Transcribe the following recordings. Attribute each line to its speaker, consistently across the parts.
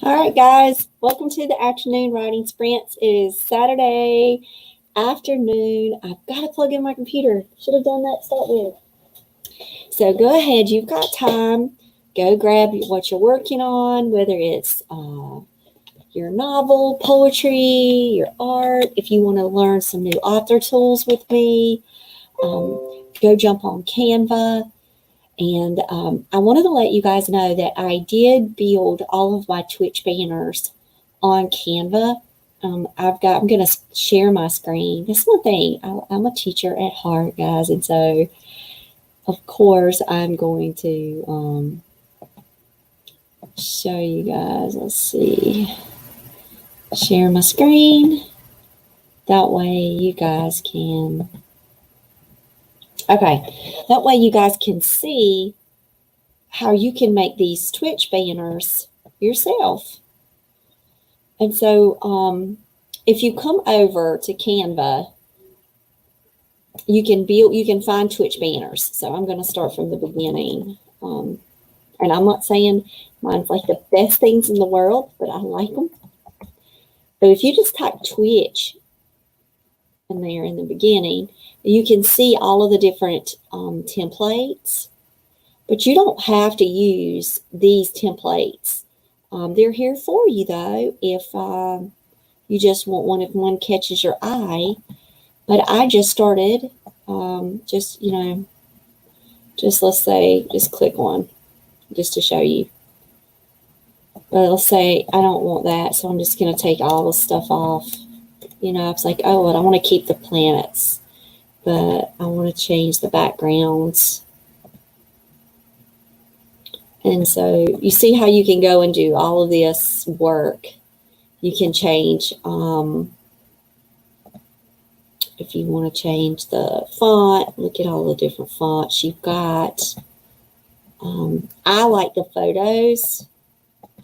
Speaker 1: All right, guys, welcome to the afternoon writing sprints. It is Saturday afternoon. I've got to plug in my computer. Should have done that to start with. So go ahead, you've got time. Go grab what you're working on, whether it's your novel, poetry, your art. If you want to learn some new author tools with me, go jump on Canva. And I wanted to let you guys know that I did build all of my Twitch banners on Canva. I'm going to share my screen. That's one thing. I'm a teacher at heart, guys. And so, of course, I'm going to show you guys. Let's see. Share my screen. That way you guys can... Okay. That way you guys can see how you can make these Twitch banners yourself. And so if you come over to Canva, you can find Twitch banners. So I'm going to start from the beginning. And I'm not saying mine's like the best things in the world, but I like them. So if you just type Twitch in there in the beginning, you can see all of the different templates. But you don't have to use these templates. They're here for you, though, if you just want one, if one catches your eye. But I just started, just let's say, just click one, just to show you. But let's say I don't want that, so I'm just going to take all the stuff off. It's like, oh, well, I want to keep the planets, but I want to change the backgrounds. And so you see how you can go and do all of this work. You can change, if you want to change the font, look at all the different fonts you've got. I like the photos.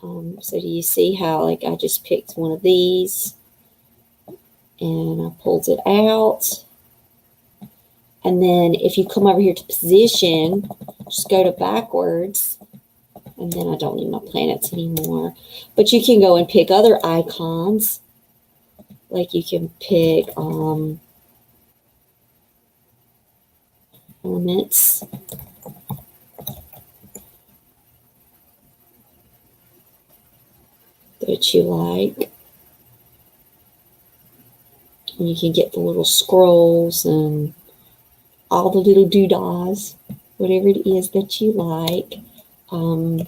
Speaker 1: So do you see how, like, I just picked one of these and I pulled it out. And then if you come over here to position, just go to backwards. And then I don't need my planets anymore. But you can go and pick other icons. Like you can pick elements. That you like. And you can get the little scrolls and all the little doodahs, whatever it is that you like. And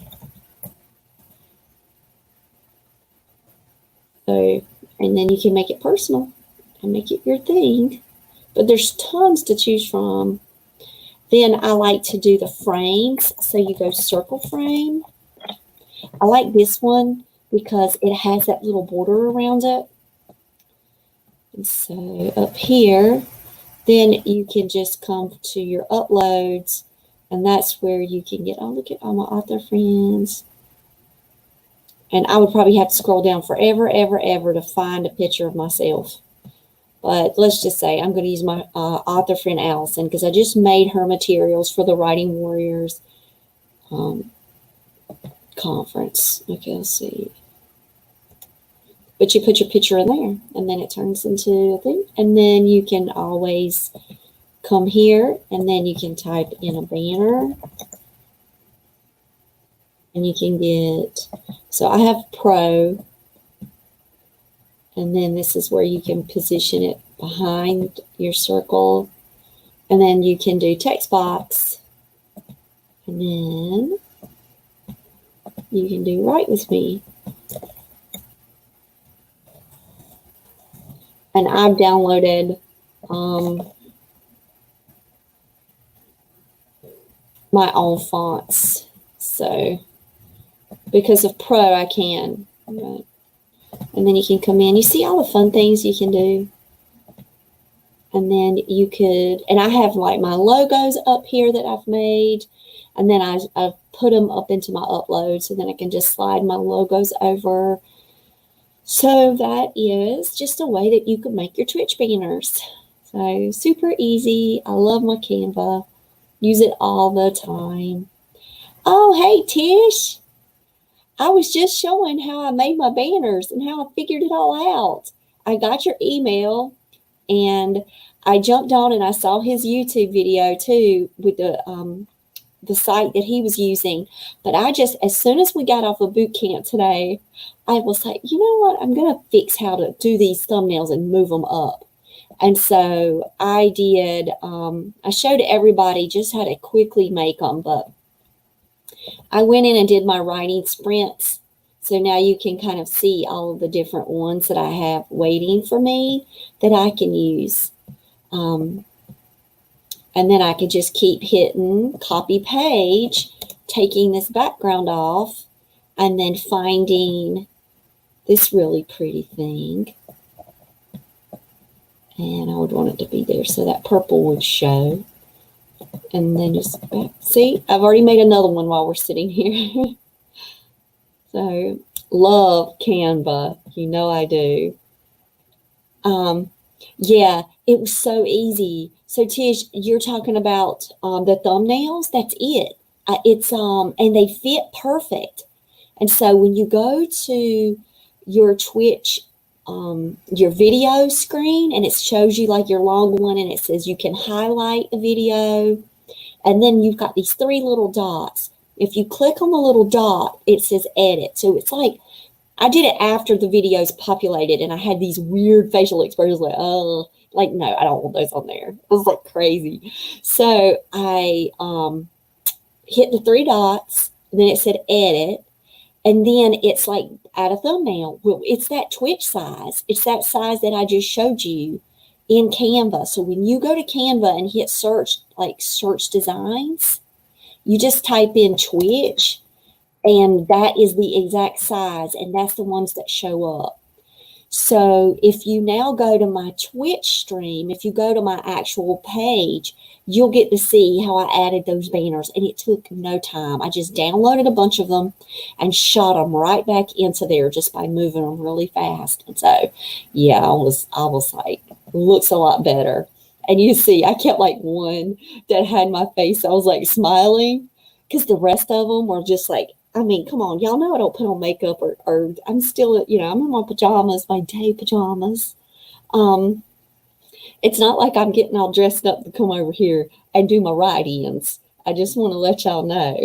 Speaker 1: then you can make it personal and make it your thing. But there's tons to choose from. Then I like to do the frames. So you go circle frame. I like this one because it has that little border around it. And so up here, then you can just come to your uploads. And that's where you can get, oh, look at all my author friends. And I would probably have to scroll down forever, ever to find a picture of myself. But let's just say I'm going to use my author friend Allison because I just made her materials for the Writing Warriors conference. Okay, let's see. But you put your picture in there, and then it turns into a thing. And then you can always come here, and then you can type in a banner. And you can get, so I have Pro, and then this is where you can position it behind your circle. And then you can do text box. And then you can do Write With Me. And I've downloaded my own fonts. So because of Pro, I can. Right? And then you can come in. You see all the fun things you can do. And then you could, and I have like my logos up here that I've made. And then I've put them up into my upload. So then I can just slide my logos over. So that is just a way that you can make your Twitch banners. So super easy. I love my Canva. Use it all the time. Oh, hey, Tish. I was just showing how I made my banners and how I figured it all out. I got your email and I jumped on and I saw his YouTube video too with the site that he was using. But I just, as soon as we got off of boot camp today, I was like, you know what? I'm going to fix how to do these thumbnails and move them up. And so I did, I showed everybody just how to quickly make them, but I went in and did my writing sprints. So now you can kind of see all of the different ones that I have waiting for me that I can use. And then I could just keep hitting copy page, taking this background off, and then finding this really pretty thing. And I would want it to be there so that purple would show. And then just back. See, I've already made another one while we're sitting here. So, love Canva. You know I do. Yeah, it was so easy. So Tish, you're talking about the thumbnails. That's it. It's and they fit perfect. And so when you go to your Twitch, your video screen, and it shows you like your long one, and it says you can highlight a video, and then you've got these three little dots. If you click on the little dot, it says edit. So it's like, I did it after the videos populated, and I had these weird facial expressions like, oh, like, no, I don't want those on there. It was like crazy. So I hit the three dots, and then it said edit, and then it's like add a thumbnail. Well, it's that Twitch size. It's that size that I just showed you in Canva. So when you go to Canva and hit search, like search designs, you just type in Twitch, and that is the exact size, and that's the ones that show up. So if you now go to my Twitch stream, if you go to my actual page, you'll get to see how I added those banners, and it took no time. I just downloaded a bunch of them and shot them right back into there just by moving them really fast. And so, yeah, I was like, looks a lot better. And you see, I kept like one that had my face. I was like smiling because the rest of them were just like, I mean, come on, y'all know I don't put on makeup or I'm still, you know, I'm in my pajamas, my day pajamas. It's not like I'm getting all dressed up to come over here and do my write-ins. I just want to let y'all know.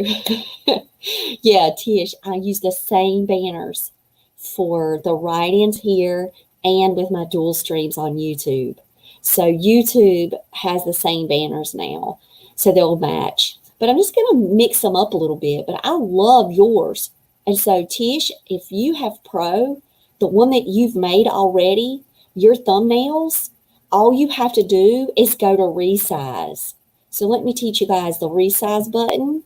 Speaker 1: Yeah, Tish, I use the same banners for the write-ins here and with my dual streams on YouTube. So YouTube has the same banners now, so they'll match. But I'm just going to mix them up a little bit. But I love yours. And so, Tish, if you have Pro, the one that you've made already, your thumbnails, all you have to do is go to resize. So let me teach you guys the resize button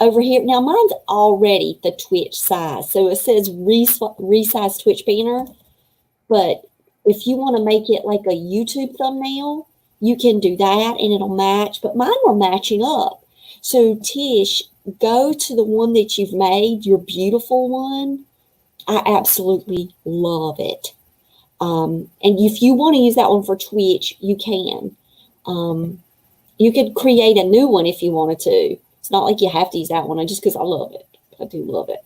Speaker 1: over here. Now, mine's already the Twitch size. So it says resize Twitch banner. But if you want to make it like a YouTube thumbnail, you can do that and it'll match. But mine were matching up. So Tish, go to the one that you've made, your beautiful one. I absolutely love it. And if you want to use that one for Twitch, you can. You could create a new one if you wanted to. It's not like you have to use that one just because I love it. I do love it.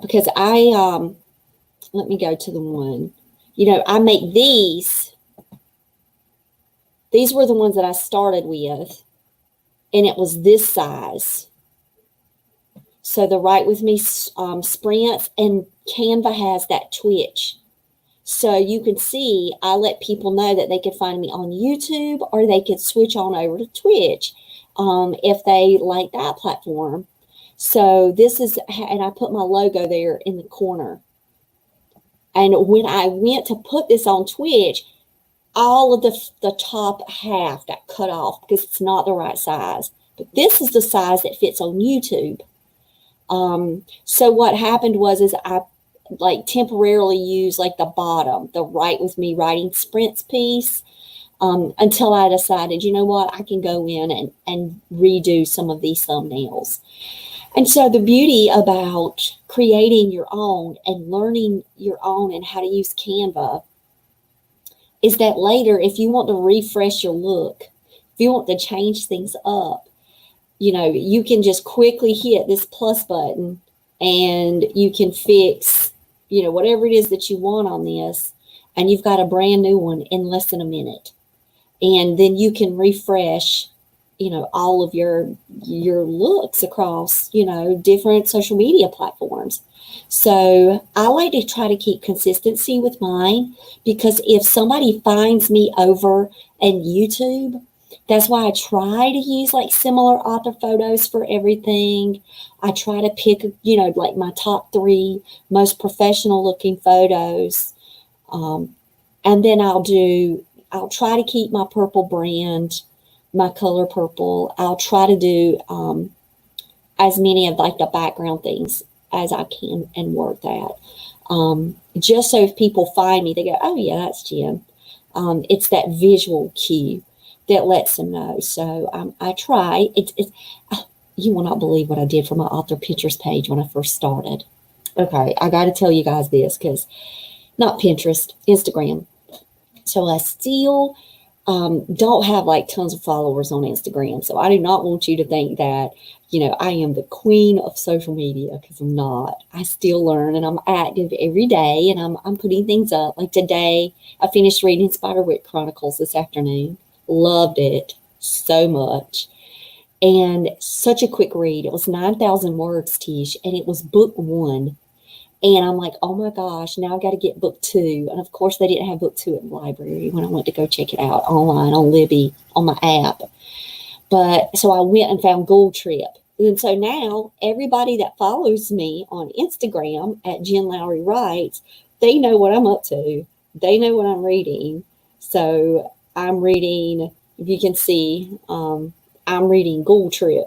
Speaker 1: Because let me go to the one. You know, I make these. These were the ones that I started with. And it was this size. So the Write With Me sprints, and Canva has that Twitch. So you can see, I let people know that they could find me on YouTube or they could switch on over to Twitch if they like that platform. So this is, and I put my logo there in the corner. And when I went to put this on Twitch, all of the top half got cut off because it's not the right size. But this is the size that fits on YouTube. So what happened was I like temporarily used like the bottom, the Write With Me writing sprints piece, until I decided, you know what, I can go in and redo some of these thumbnails. And so the beauty about creating your own and learning your own and how to use Canva is that later, if you want to refresh your look, if you want to change things up, you can just quickly hit this plus button and you can fix, whatever it is that you want on this. And you've got a brand new one in less than a minute. And then you can refresh, all of your looks across, different social media platforms. So I like to try to keep consistency with mine, because if somebody finds me over in YouTube, that's why I try to use like similar author photos for everything. I try to pick, like my top 3 most professional looking photos. And then I'll try to keep my purple brand, my color purple. I'll try to do as many of like the background things as I can and work that. Just so if people find me, they go, oh yeah, that's Jen. It's that visual cue that lets them know. So I try. You will not believe what I did for my author pictures page when I first started. Okay, I got to tell you guys this, because not Pinterest, Instagram. So I still don't have like tons of followers on Instagram. So I do not want you to think that, I am the queen of social media, because I'm not. I still learn, and I'm active every day, and I'm putting things up. Like today, I finished reading Spiderwick Chronicles this afternoon. Loved it so much. And such a quick read. It was 9,000 words, Tish, and it was book 1. And I'm like, oh my gosh, now I've got to get book 2. And of course, they didn't have book 2 at the library when I went to go check it out online on Libby on my app. But so I went and found Gold Trip. And so now everybody that follows me on Instagram at Jen Lowry Writes, they know what I'm up to. They know what I'm reading. So I'm reading, if you can see, I'm reading Gold Trip.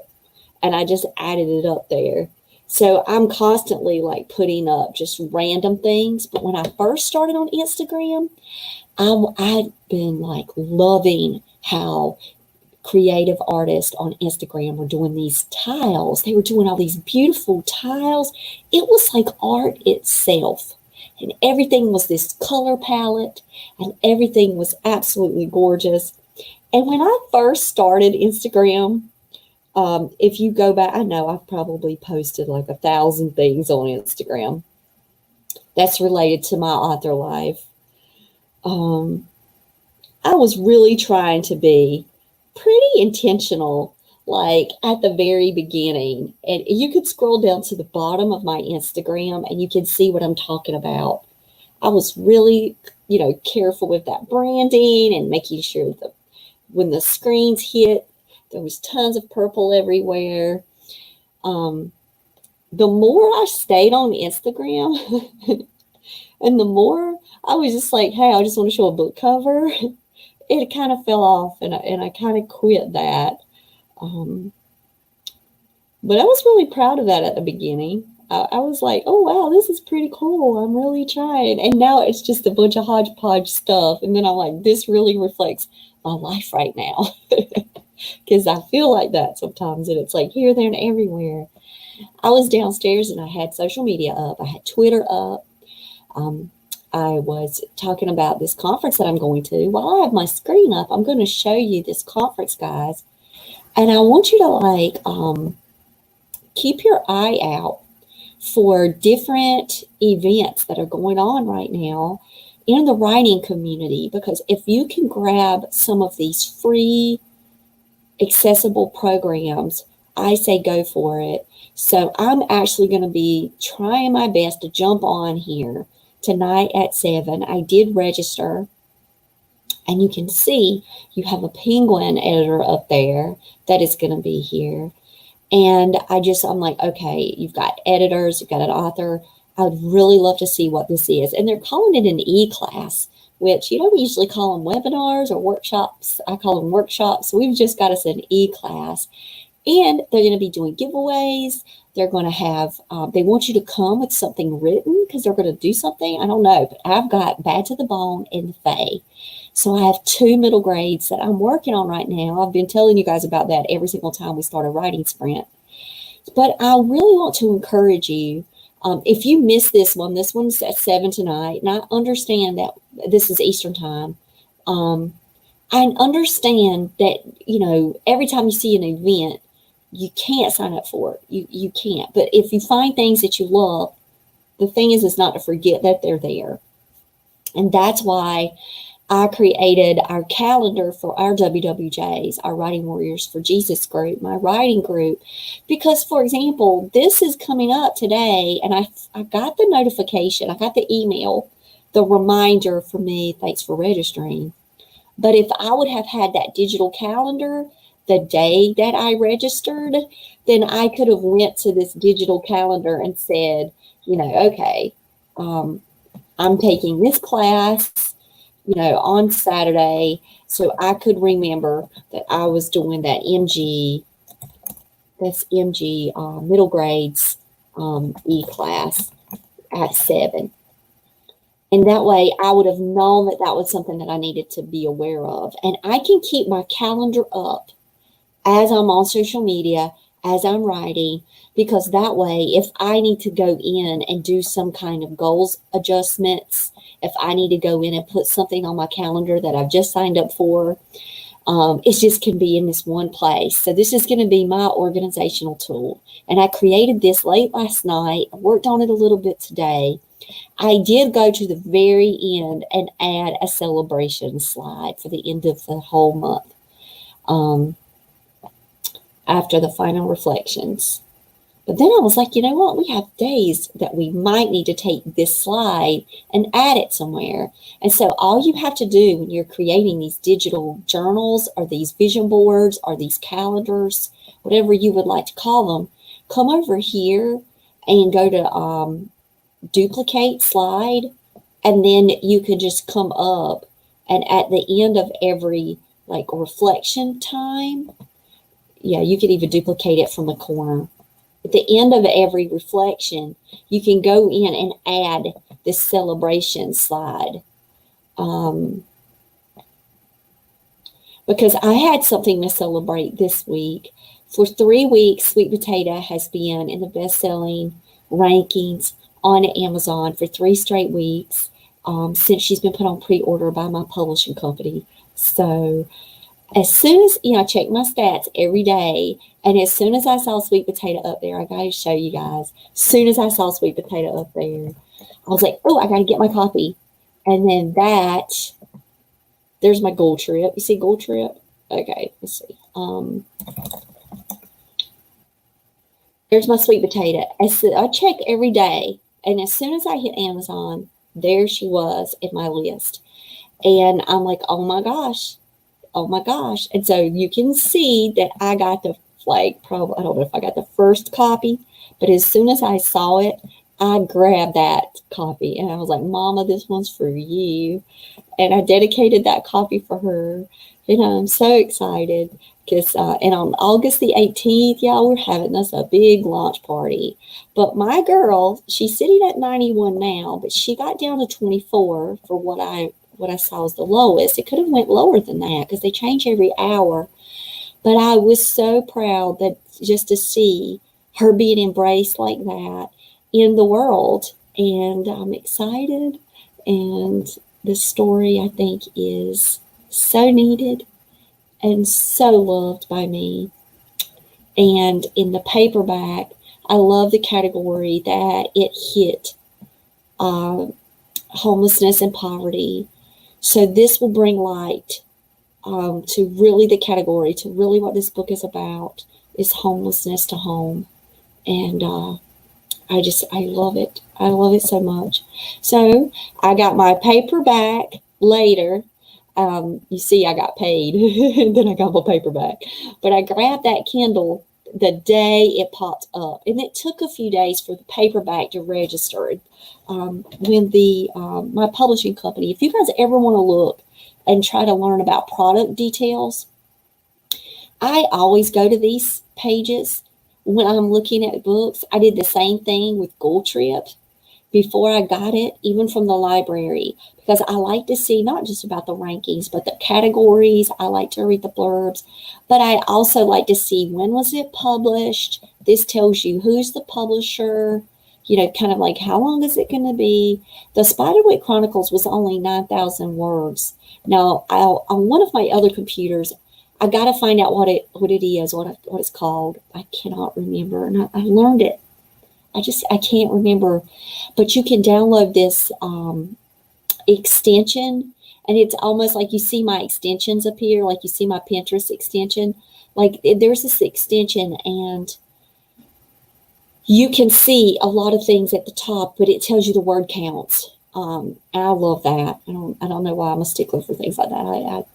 Speaker 1: And I just added it up there. So I'm constantly like putting up just random things. But when I first started on Instagram, I'd been like loving how creative artists on Instagram were doing these tiles. They were doing all these beautiful tiles. It was like art itself. And everything was this color palette, and everything was absolutely gorgeous. And when I first started Instagram, if you go back, I know I've probably posted like 1,000 things on Instagram that's related to my author life. I was really trying to be pretty intentional, like at the very beginning. And you could scroll down to the bottom of my Instagram and you can see what I'm talking about. I was really, careful with that branding and making sure that when the screens hit, there was tons of purple everywhere. The more I stayed on Instagram and the more I was just like, hey, I just want to show a book cover, it kind of fell off and I kind of quit that. But I was really proud of that at the beginning. I was like, oh, wow, this is pretty cool. I'm really trying. And now it's just a bunch of hodgepodge stuff. And then I'm like, this really reflects my life right now. Because I feel like that sometimes. And it's like here, there, and everywhere. I was downstairs and I had social media up. I had Twitter up. I was talking about this conference that I'm going to. While I have my screen up, I'm going to show you this conference, guys. And I want you to keep your eye out for different events that are going on right now in the writing community, because if you can grab some of these free accessible programs, I say go for it. So I'm actually going to be trying my best to jump on here tonight at 7. I did register, and you can see you have a Penguin editor up there that is going to be here. And I'm like, okay, you've got editors, you've got an author. I'd really love to see what this is. And they're calling it an e-class, which, we usually call them webinars or workshops. I call them workshops. So we've just got us an e-class. And they're going to be doing giveaways. They're going to have, they want you to come with something written because they're going to do something. I don't know, but I've got Bad to the Bone and the Fae. So I have 2 middle grades that I'm working on right now. I've been telling you guys about that every single time we start a writing sprint. But I really want to encourage you, if you miss this one's at 7 tonight, and I understand that this is Eastern time. I understand that, every time you see an event, you can't sign up for it. You can't. But if you find things that you love, the thing is not to forget that they're there. And that's why I created our calendar for our WWJs, our Writing Warriors for Jesus group, my writing group. Because, for example, this is coming up today, and I got the notification, I got the email, the reminder for me, thanks for registering. But if I would have had that digital calendar the day that I registered, then I could have went to this digital calendar and said, okay, I'm taking this class, on Saturday. So I could remember that I was doing that MG, middle grades E-class at 7. And that way I would have known that that was something that I needed to be aware of. And I can keep my calendar up as I'm on social media, as I'm writing, because that way, if I need to go in and do some kind of goals adjustments, if I need to go in and put something on my calendar that I've just signed up for, it just can be in this one place. So this is going to be my organizational tool. And I created this late last night. I worked on it a little bit today. I did go to the very end and add a celebration slide for the end of the whole month after the final reflections. But then I was like, you know what? We have days that we might need to take this slide and add it somewhere. And so all you have to do when you're creating these digital journals or these vision boards or these calendars, whatever you would like to call them, come over here and go to duplicate slide, and then you can just come up, and at the end of every reflection time, you could even duplicate it from the corner. At the end of every reflection, you can go in and add this celebration slide. Because I had something to celebrate this week. For 3 weeks, Sweet Potato has been in the best-selling rankings on Amazon for 3 straight weeks since she's been put on pre-order by my publishing company. So as soon as, I check my stats every day, and as soon as I saw Sweet Potato up there, I got to show you guys, as soon as I saw Sweet Potato up there, I was like, oh, I got to get my copy. And then there's my goal trip. You see goal trip? Okay, let's see. There's my Sweet Potato. I check every day. And as soon as I hit Amazon, there she was in my list. And I'm like, oh my gosh. And so you can see that I got the probably, I don't know if I got the first copy, but as soon as I saw it, I grabbed that copy and I was like, Mama, this one's for you. And I dedicated that copy for her. And I'm so excited because, and on August the 18th, y'all, we're having us a big launch party. But my girl, she's sitting at 91 now, but she got down to 24 for what I saw as the lowest. It could have went lower than that because they change every hour. But I was so proud that just to see her being embraced like that in the world. And I'm excited. And the story, I think, is so needed and so loved by me. And in the paperback, I love the category that it hit homelessness and poverty. So this will bring light to really the category, to really what this book is about, is homelessness to home. And I love it. I love it so much. So I got my paperback later. You see, I got paid, and then I got my paperback. But I grabbed that Kindle the day it popped up, and it took a few days for the paperback to register. When my publishing company, if you guys ever want to look and try to learn about product details, I always go to these pages when I'm looking at books. I did the same thing with Goal Trip before I got it, even from the library, because I like to see not just about the rankings, but the categories. I like to read the blurbs, but I also like to see when was it published. This tells you who's the publisher, kind of like how long is it going to be. The Spiderwick Chronicles was only 9,000 words. Now, on one of my other computers, I got to find out what it is, what it's called. I cannot remember, and I learned it. I can't remember, but you can download this extension, and it's almost like you see my extensions appear, like you see my Pinterest extension. Like there's this extension, and you can see a lot of things at the top, but it tells you the word counts. And I love that. I don't know why I'm a stickler for things like that.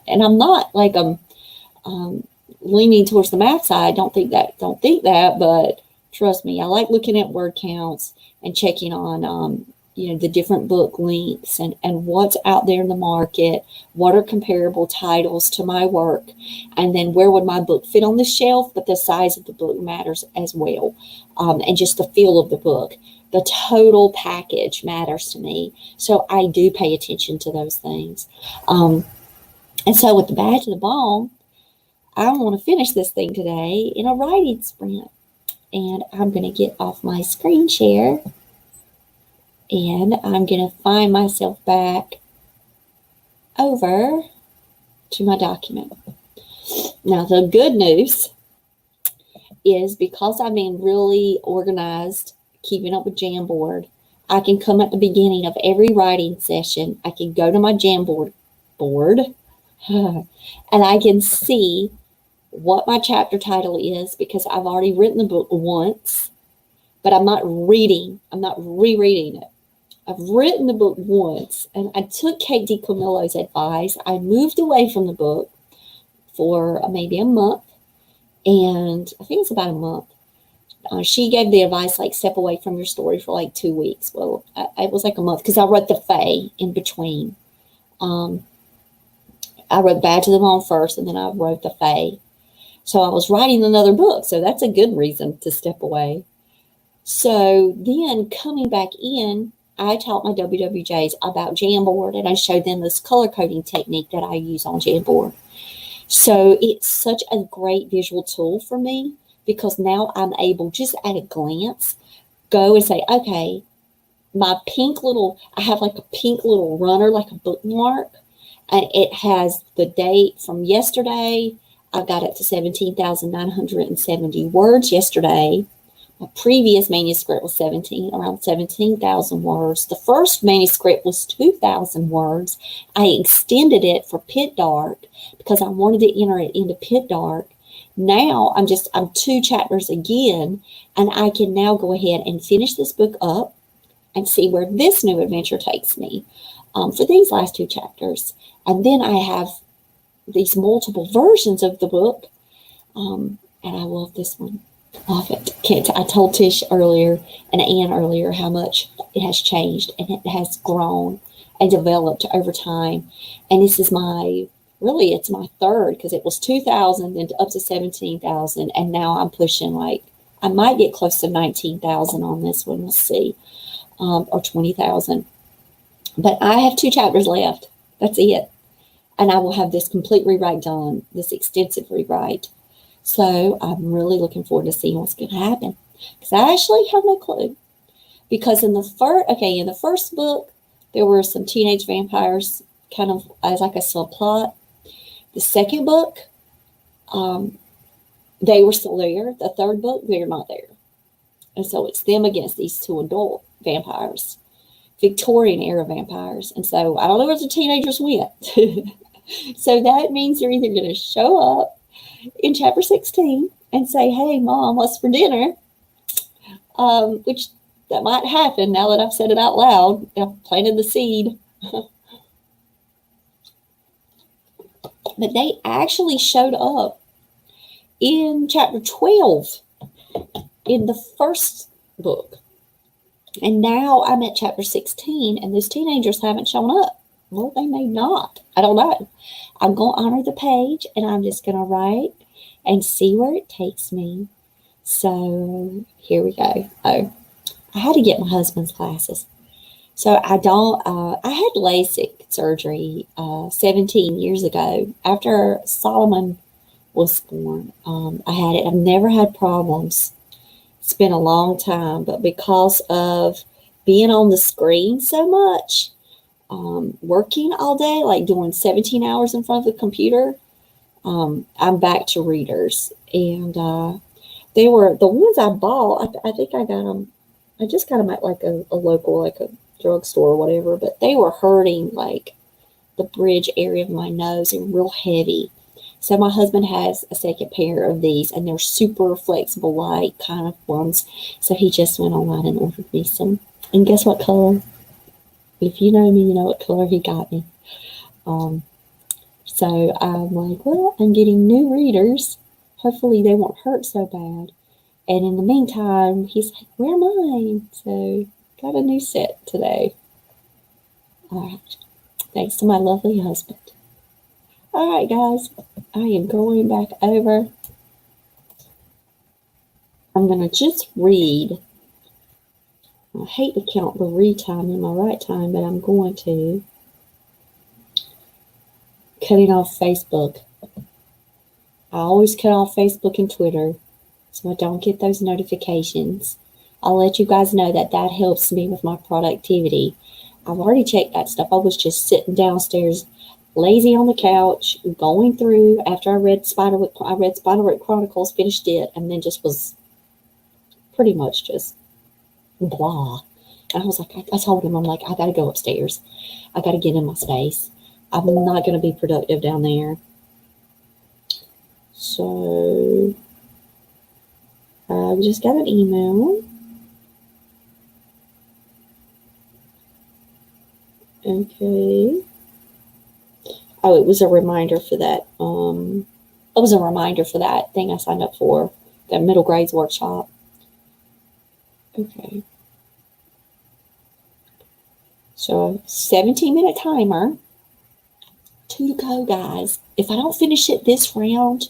Speaker 1: And I'm not like leaning towards the math side. Don't think that. But trust me, I like looking at word counts and checking on the different book links and what's out there in the market, what are comparable titles to my work, and then where would my book fit on the shelf, but the size of the book matters as well, and just the feel of the book. The total package matters to me, so I do pay attention to those things. And so with the badge of the bone, I want to finish this thing today in a writing sprint, and I'm going to get off my screen share. And I'm going to find myself back over to my document. Now, the good news is because I'm being really organized, keeping up with Jamboard, I can come at the beginning of every writing session. I can go to my Jamboard board and I can see what my chapter title is because I've already written the book once, but I'm not rereading it. I've written the book once, and I took Kate DiCamillo's advice. I moved away from the book for maybe a month, and I think it's about a month. She gave the advice, like, step away from your story for like 2 weeks. Well, it was like a month because I wrote the Fae in between. I wrote Badge of the Bone first, and then I wrote the Fae. So I was writing another book, so that's a good reason to step away. So then coming back in, I taught my WWJs about Jamboard, and I showed them this color coding technique that I use on Jamboard. So it's such a great visual tool for me because now I'm able, just at a glance, go and say, okay, I have like a pink little runner, like a bookmark, and it has the date from yesterday. I got it to 17,970 words yesterday. My previous manuscript was around 17,000 words. The first manuscript was 2,000 words. I extended it for Pit Dark because I wanted to enter it into Pit Dark. Now I'm 2 chapters again, and I can now go ahead and finish this book up and see where this new adventure takes me for these last 2 chapters. And then I have these multiple versions of the book, and I love this one. Love it. I told Tish earlier and Anne earlier how much it has changed and it has grown and developed over time. And this is it's my third because it was 2,000 and up to 17,000. And now I'm pushing I might get close to 19,000 on this one. We'll see. Or 20,000. But I have 2 chapters left. That's it. And I will have this complete rewrite done, this extensive rewrite. So I'm really looking forward to seeing what's going to happen because I actually have no clue. Because in the first book, there were some teenage vampires kind of as like a subplot. The second book, they were still there. The third book, they're not there. And so it's them against these 2 adult vampires, Victorian era vampires. And so I don't know where the teenagers went. So that means they're either going to show up in chapter 16 and say, hey, Mom, what's for dinner? Which that might happen now that I've said it out loud. I've planted the seed. But they actually showed up in chapter 12 in the first book. And now I'm at chapter 16 and those teenagers haven't shown up. Well, they may not. I don't know. I'm going to honor the page and I'm just going to write and see where it takes me. So here we go. Oh, I had to get my husband's glasses. So I had LASIK surgery 17 years ago after Solomon was born. I had it. I've never had problems. It's been a long time, but because of being on the screen so much, working all day, like doing 17 hours in front of the computer, I'm back to readers, and they were the ones I bought. I think I got them. I just got them at like a local, like a drugstore or whatever. But they were hurting like the bridge area of my nose and real heavy. So my husband has a second pair of these, and they're super flexible, light kind of ones. So he just went online and ordered me some. And guess what color? If you know me, you know what color he got me. Um, so I'm like, well, I'm getting new readers. Hopefully they won't hurt so bad. And in the meantime, he's like, where are mine? So got a new set today. All right. Thanks to my lovely husband. All right, guys. I am going back over. I'm going to just read. I hate to count the read time in my write time, but I'm going to. Cutting off Facebook. I always cut off Facebook and Twitter so I don't get those notifications. I'll let you guys know that that helps me with my productivity. I've already checked that stuff. I was just sitting downstairs, lazy on the couch, going through after I read Spiderwick Chronicles, finished it, and then just was pretty much just blah. And I was like, I told him, I'm like, I got to go upstairs. I got to get in my space. I'm not going to be productive down there. So I just got an email. Okay. Oh, it was a reminder for that. It was a reminder for that thing I signed up for, that middle grades workshop. Okay. So 17-minute timer. 2 to go, guys. If I don't finish it this round,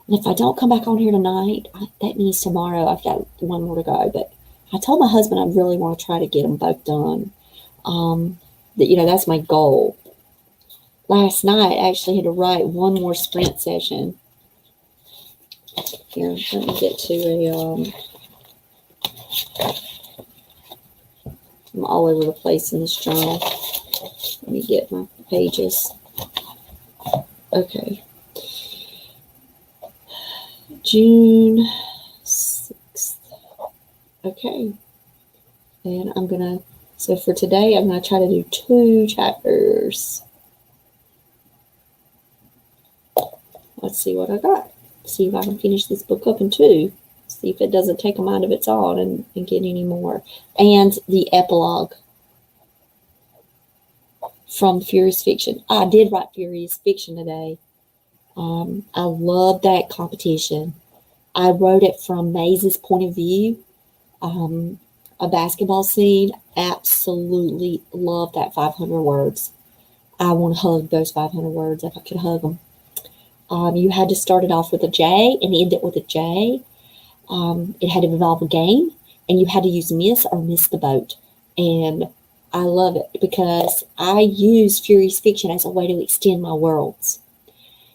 Speaker 1: and if I don't come back on here tonight, that means tomorrow I've got 1 more to go. But I told my husband I really want to try to get them both done. That's my goal. Last night, I actually had to write 1 more sprint session. Here, let me get to I'm all over the place in this journal. Let me get my pages. Okay. June 6th. Okay. And so for today, I'm going to try to do 2 chapters. Let's see what I got. See if I can finish this book up in 2. See if it doesn't take a mind of its own and get any more. And the epilogue from Furious Fiction. I did write Furious Fiction today. I love that competition. I wrote it from Maze's point of view. A basketball scene. Absolutely love that 500 words. I want to hug those 500 words if I could hug them. You had to start it off with a J and end it with a J. It had to involve a game, and you had to use miss or miss the boat. And I love it because I use Furious Fiction as a way to extend my worlds.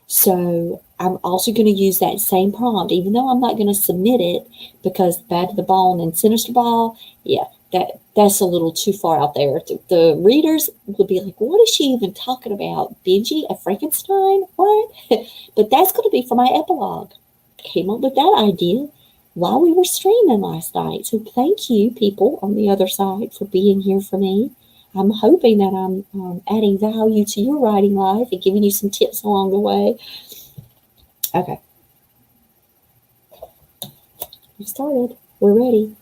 Speaker 1: So I'm also going to use that same prompt, even though I'm not going to submit it because Bad to the Bone and Sinister Ball, yeah, that's a little too far out there. The readers will be like, what is she even talking about? Benji, a Frankenstein? What? But that's going to be for my epilogue. Came up with that idea while we were streaming last night. So thank you, people on the other side, for being here for me. I'm hoping that I'm adding value to your writing life and giving you some tips along the way. Okay. We've started. We're ready.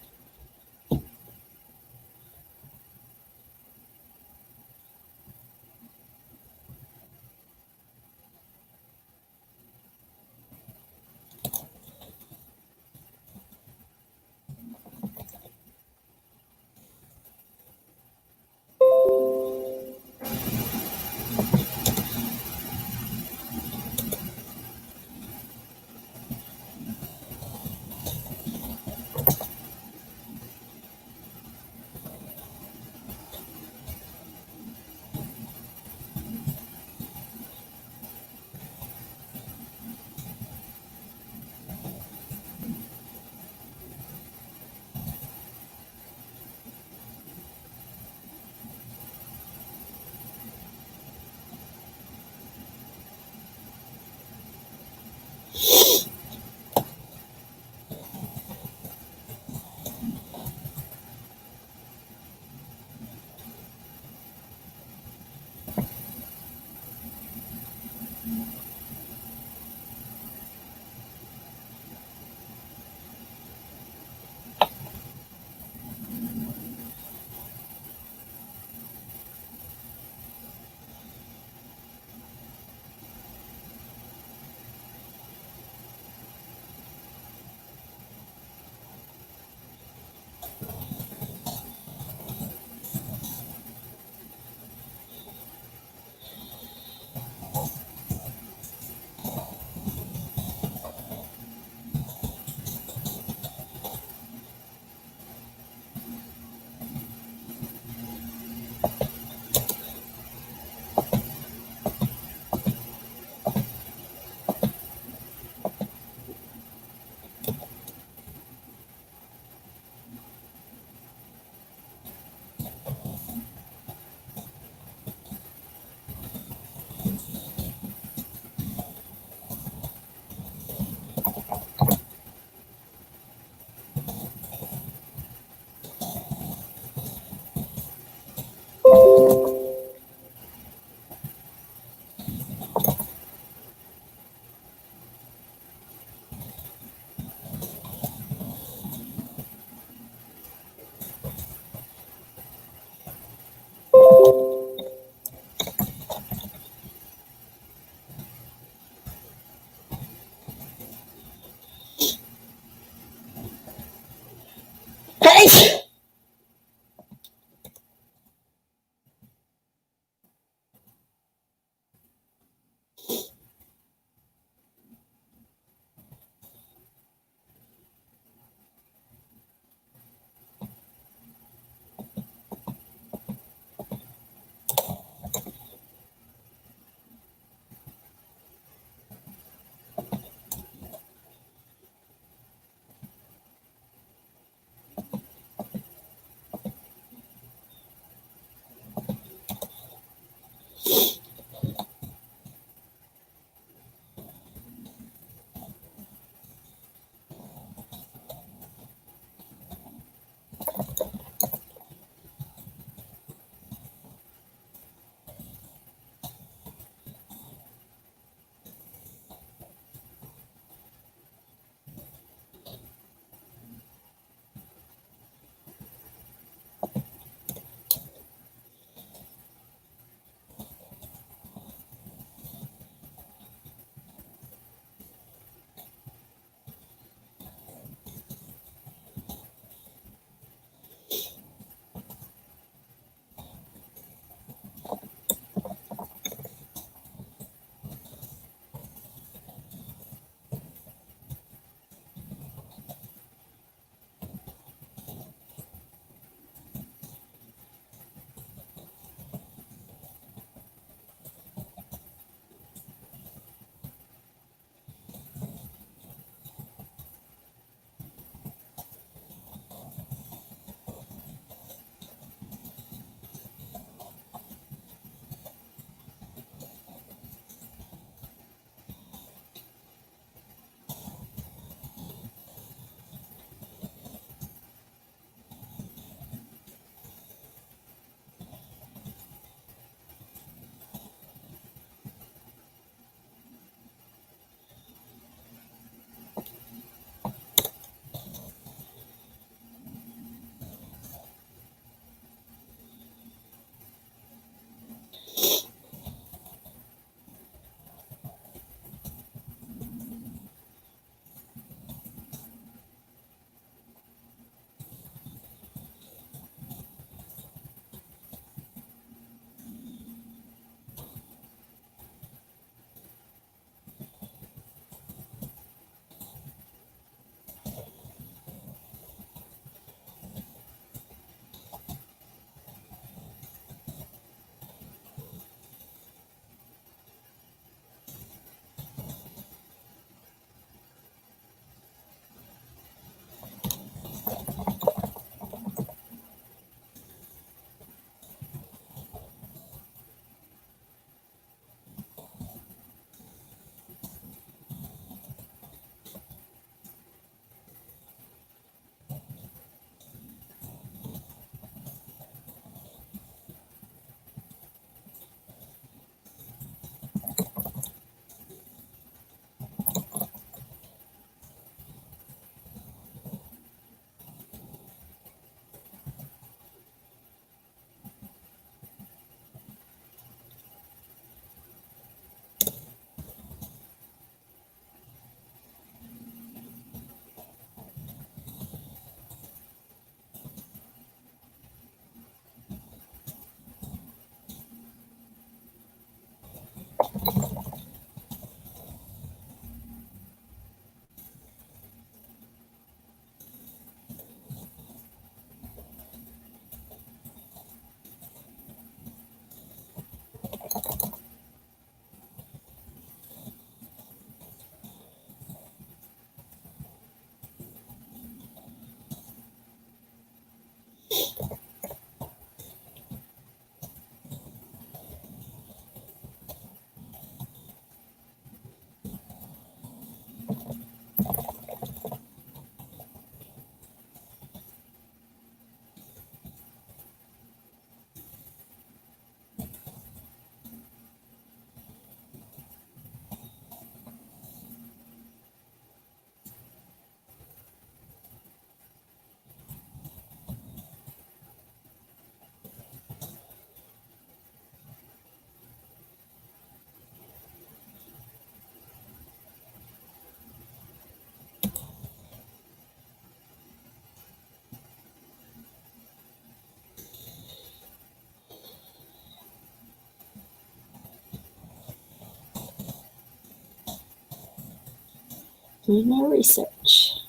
Speaker 1: Doing my research.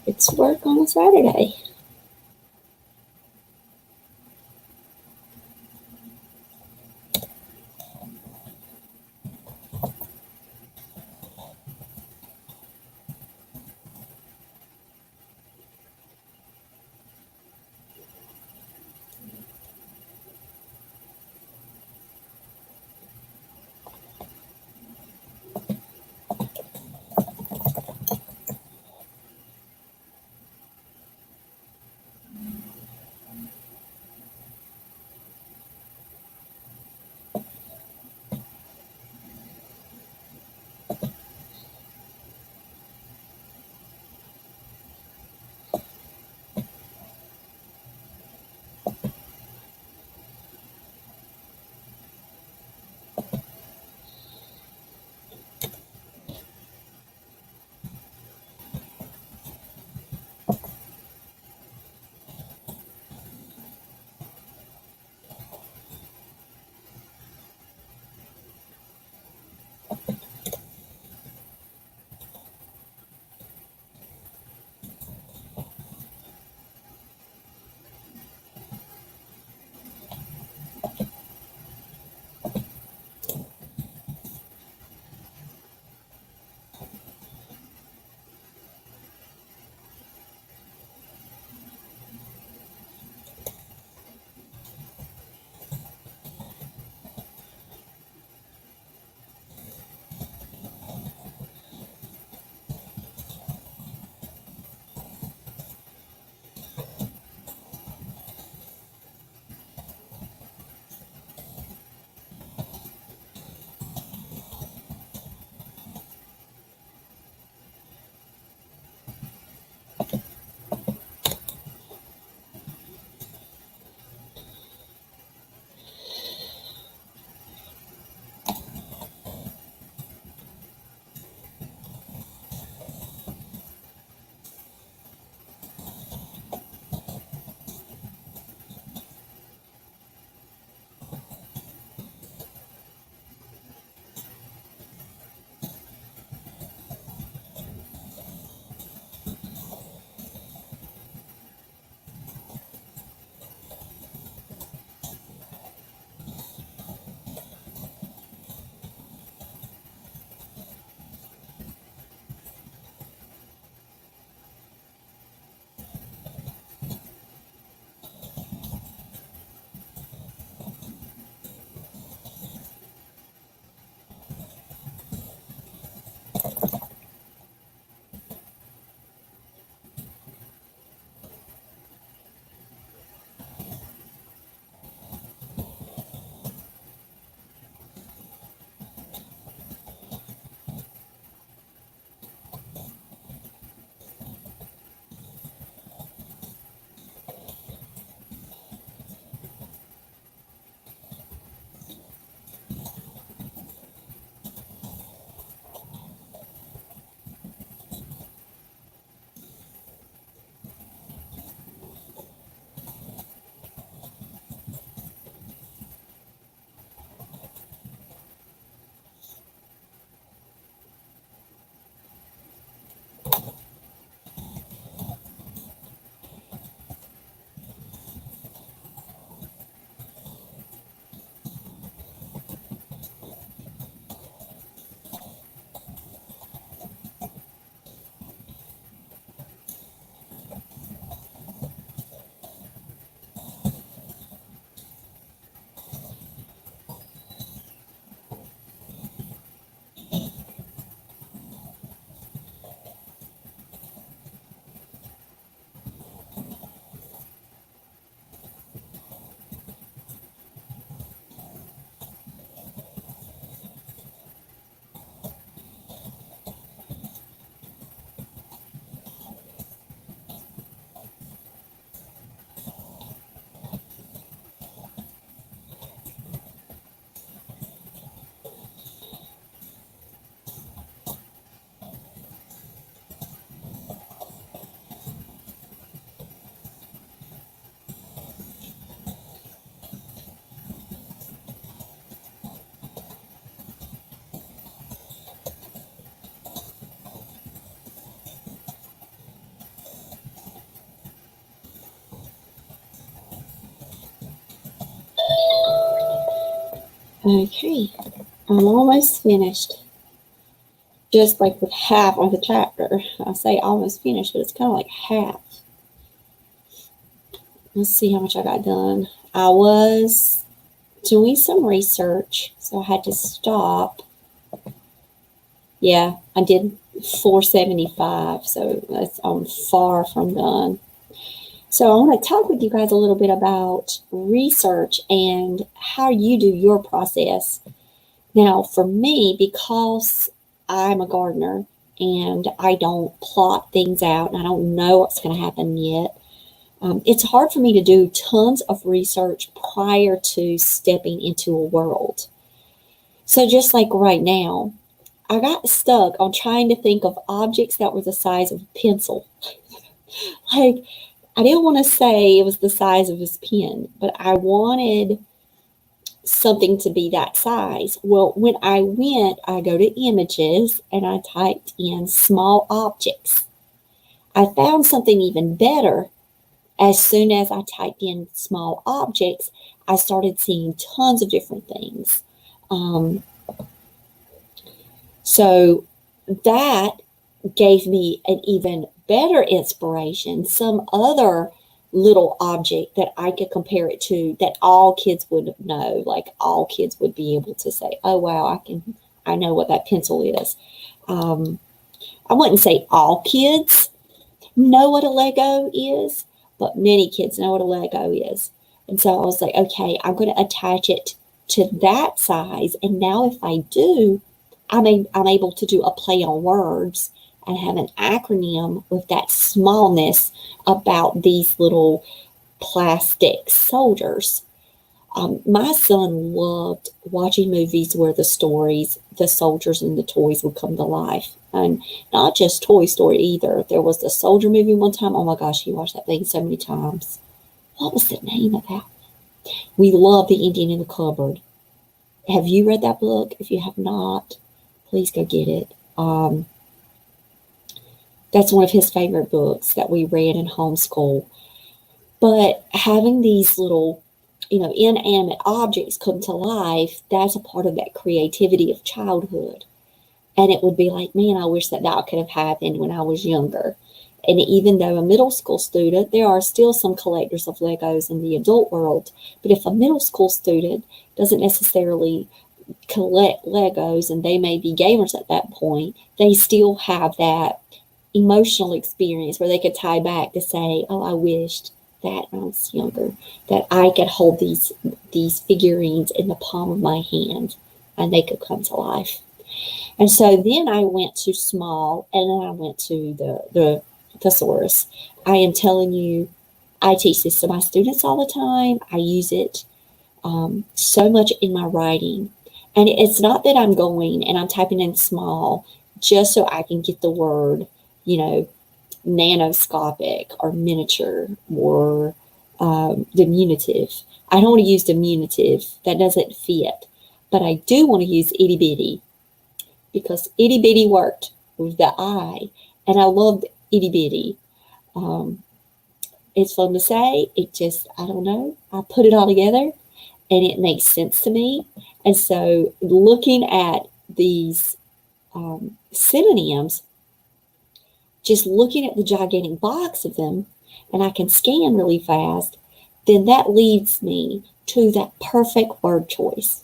Speaker 1: It's work on a Saturday. Okay, I'm almost finished. Just like with half of the chapter. I say almost finished, but it's kind of like half. Let's see how much I got done. I was doing some research, so I had to stop. Yeah, I did 475, so I'm far from done. So I want to talk with you guys a little bit about research and how you do your process. Now, for me, because I'm a gardener and I don't plot things out and I don't know what's going to happen yet, it's hard for me to do tons of research prior to stepping into a world. So just like right now, I got stuck on trying to think of objects that were the size of a pencil. Like, I didn't want to say it was the size of his pen, but I wanted something to be that size. Well, when I go to images and I typed in small objects. I found something even better. As soon as I typed in small objects, I started seeing tons of different things. So that gave me an even better inspiration, some other little object that I could compare it to that all kids would know, like all kids would be able to say, oh wow, I know what that pencil is. I wouldn't say all kids know what a Lego is, but many kids know what a Lego is. And so I was like, okay, I'm going to attach it to that size. And now if I do, I'm able to do a play on words and have an acronym with that smallness about these little plastic soldiers. My son loved watching movies where the stories, the soldiers and the toys would come to life. And not just Toy Story either. There was the soldier movie one time. Oh my gosh, he watched that thing so many times. What was the name of that? We love The Indian in the Cupboard. Have you read that book? If you have not, please go get it. That's one of his favorite books that we read in homeschool. But having these little, inanimate objects come to life, that's a part of that creativity of childhood. And it would be like, man, I wish that could have happened when I was younger. And even though a middle school student, there are still some collectors of Legos in the adult world. But if a middle school student doesn't necessarily collect Legos and they may be gamers at that point, they still have that emotional experience where they could tie back to say, oh, I wished that when I was younger, that I could hold these figurines in the palm of my hand and they could come to life. And so then I went to small and then I went to the thesaurus. I am telling you, I teach this to my students all the time. I use it so much in my writing. And it's not that I'm going and I'm typing in small just so I can get the word, nanoscopic or miniature or diminutive. I don't want to use diminutive. That doesn't fit. But I do want to use itty bitty because itty bitty worked with the I. And I loved itty bitty. It's fun to say. It just, I don't know. I put it all together and it makes sense to me. And so looking at these synonyms, just looking at the gigantic box of them, and I can scan really fast, then that leads me to that perfect word choice,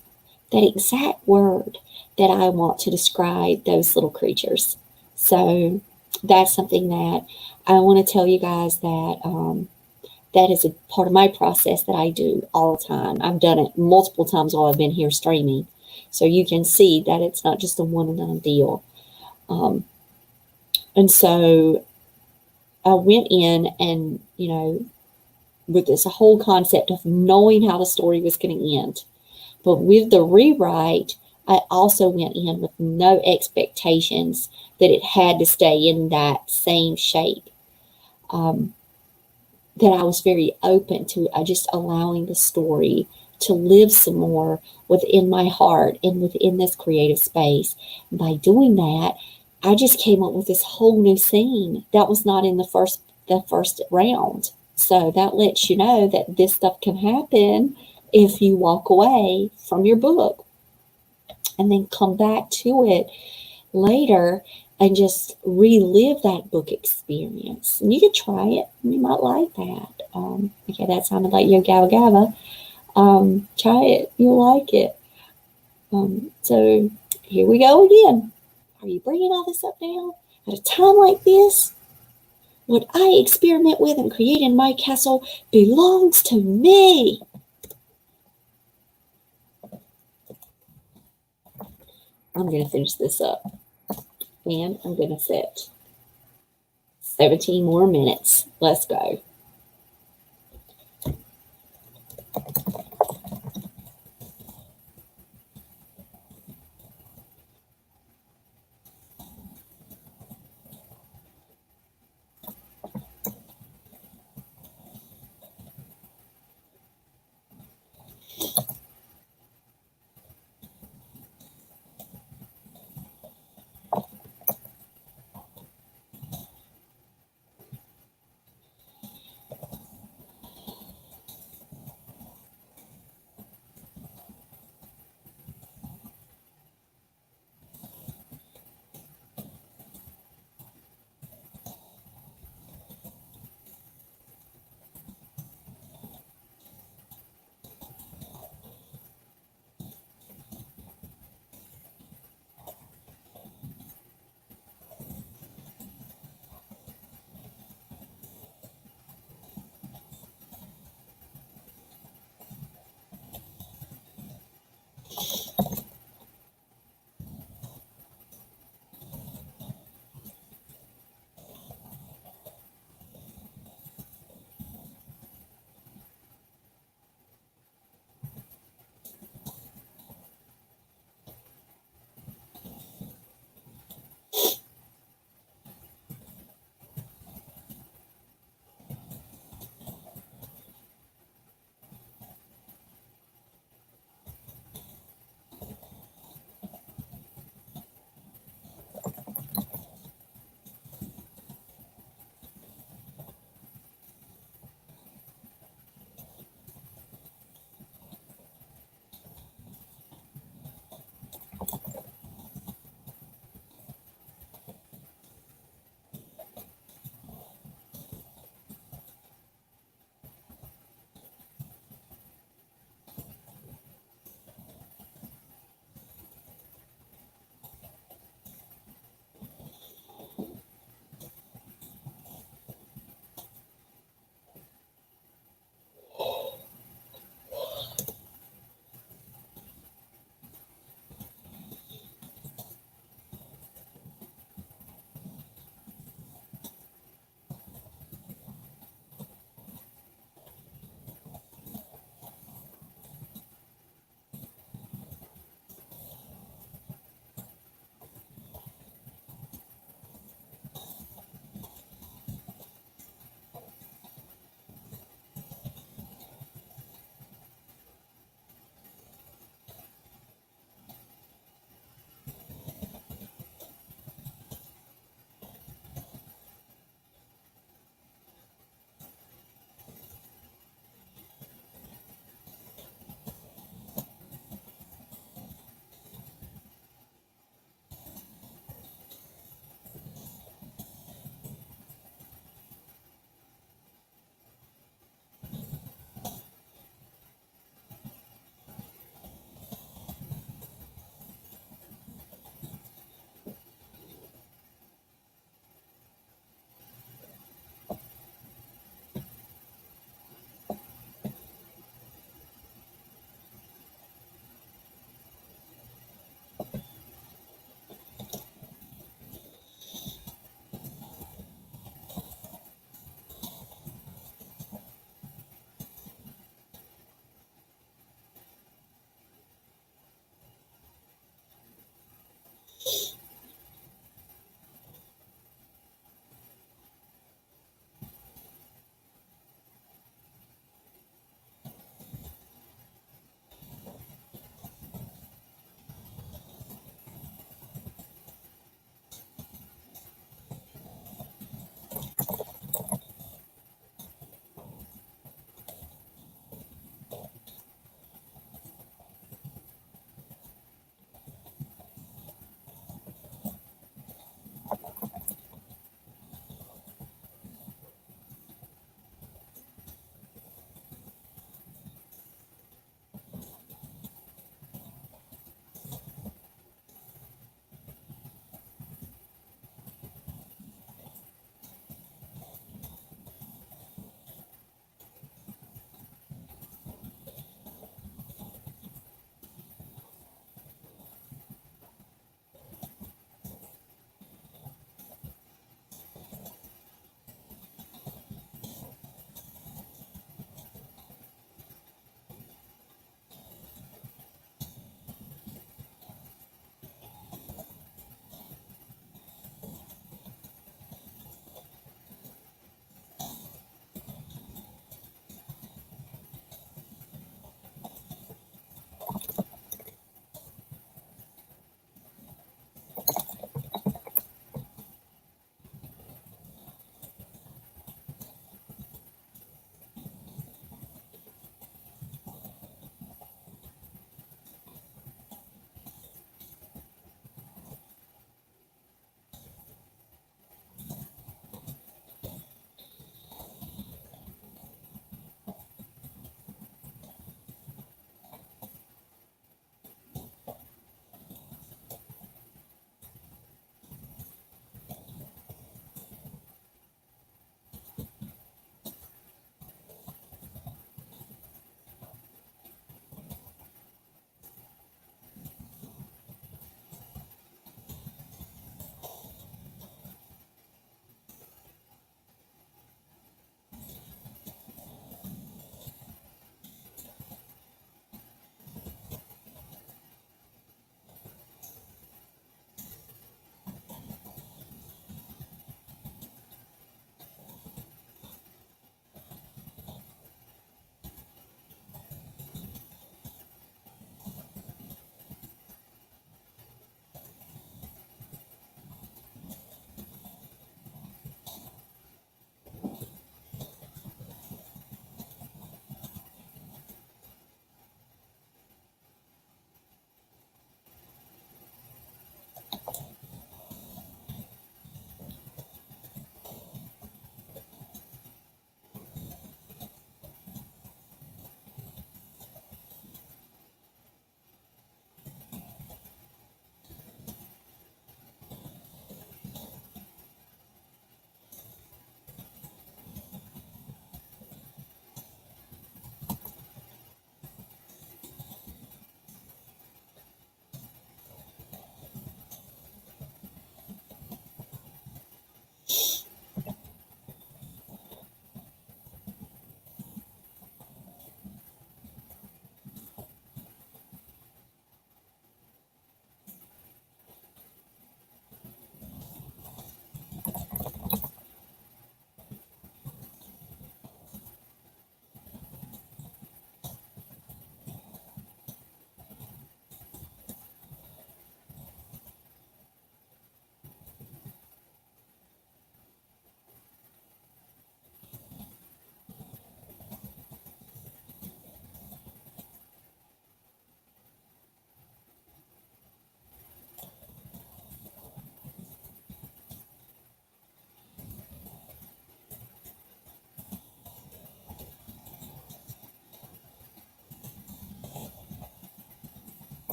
Speaker 1: that exact word that I want to describe those little creatures. So that's something that I want to tell you guys that that is a part of my process that I do all the time. I've done it multiple times while I've been here streaming. So you can see that it's not just a one and done deal. And so I went in and, with this whole concept of knowing how the story was going to end. But with the rewrite, I also went in with no expectations that it had to stay in that same shape. That I was very open to just allowing the story to live some more within my heart and within this creative space. By doing that, I just came up with this whole new scene that was not in the first round. So that lets you know that this stuff can happen if you walk away from your book and then come back to it later and just relive that book experience. And you could try it. You might like that. Okay, that sounded like Yo Gabba Gabba. Try it. You'll like it. So here we go again. Are you bringing all this up now? At a time like this, what I experiment with and create in my castle belongs to me. I'm going to finish this up. And I'm going to set 17 more minutes. Let's go.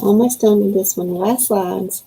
Speaker 1: Almost done with this one. Last lines.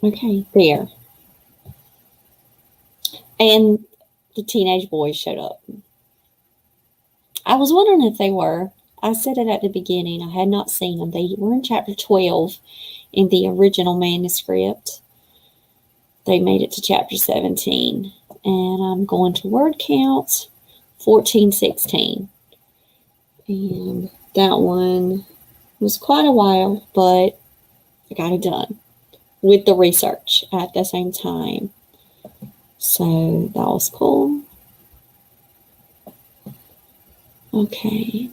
Speaker 1: Okay, there. And the teenage boys showed up. I was wondering if they were. I said it at the beginning. I had not seen them. They were in chapter 12 in the original manuscript. They made it to chapter 17. And I'm going to word count 1416. And that one was quite a while, but I got it done with the research at the same time. So that was cool. Okay.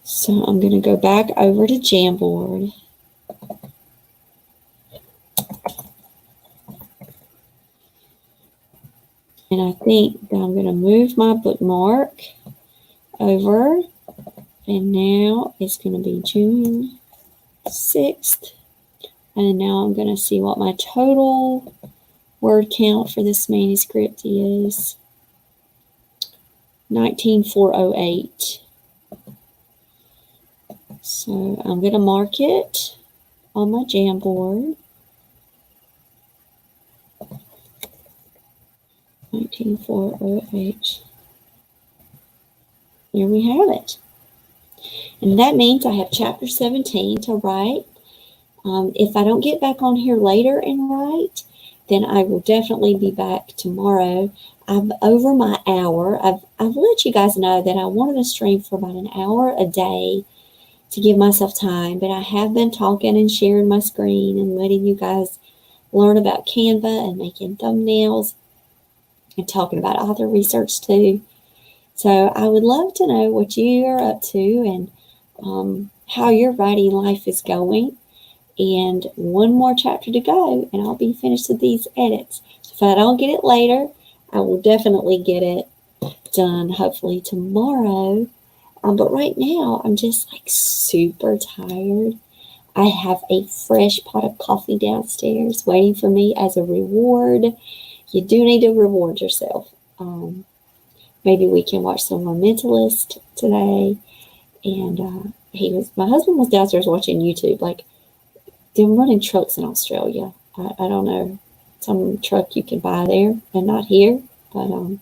Speaker 1: So I'm going to go back over to Jamboard. And I think that I'm going to move my bookmark over. And now it's going to be June 6th. And now I'm going to see what my total word count for this manuscript is. 19,408. So I'm going to mark it on my Jamboard. 19,408. Here we have it. And that means I have chapter 17 to write. If I don't get back on here later and write, then I will definitely be back tomorrow. I'm over my hour. I've let you guys know that I wanted to stream for about an hour a day to give myself time, but I have been talking and sharing my screen and letting you guys learn about Canva and making thumbnails and talking about author research too. So I would love to know what you are up to and how your writing life is going. And one more chapter to go, and I'll be finished with these edits. So if I don't get it later, I will definitely get it done, hopefully tomorrow. But right now, I'm just like super tired. I have a fresh pot of coffee downstairs waiting for me as a reward. You do need to reward yourself. Maybe we can watch some more Mentalist today. And my husband was downstairs watching YouTube, like them running trucks in Australia. I don't know, some truck you can buy there and not here, but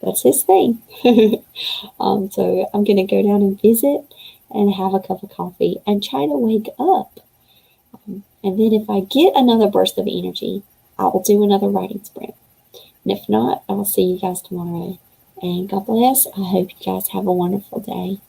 Speaker 1: that's his thing. So I'm going to go down and visit and have a cup of coffee and try to wake up. And then if I get another burst of energy, I will do another writing sprint. And if not, I'll see you guys tomorrow. And God bless. I hope you guys have a wonderful day.